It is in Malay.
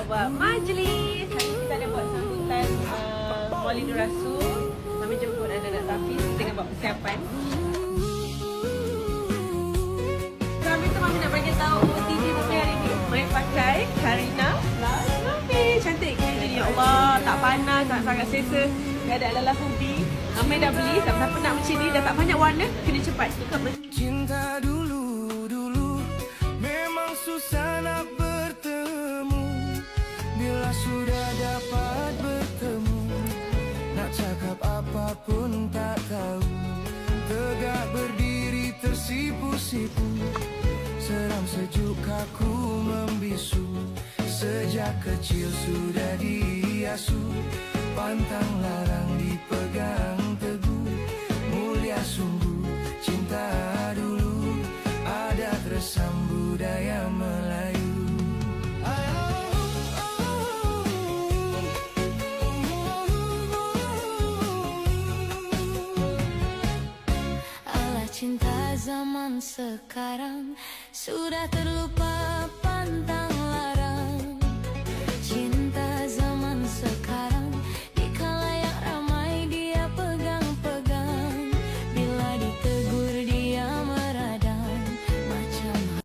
buat majlis. Hari ni kita ada buat sambutan Maulidur Rasul. Kami jemput anak-anak Tafiz dengan buat persiapan. Kami tu Mami nak bagi tahu OTD Mami hari ni. Mai pakai Karina plus Mami. Cantik kan? Jadi ya Allah, tak panas, tak sangat selesa. Gak ada ala hoodie. Mami dah beli, siapa-siapa nak macam ni dah tak banyak warna, kena cepat tukar. Cinta dulu memang susah nak bertemu. Bila sudah dapat bertemu, nak cakap apapun tak tahu. Tegak berdiri tersipu-sipu, seram sejuk kaku membisu. Sejak kecil sudah diasuh, pantang larang dipegang teguh. Mulia sungguh cinta dulu, adat resam budaya Melayu. Alah cinta zaman sekarang sudah terlupa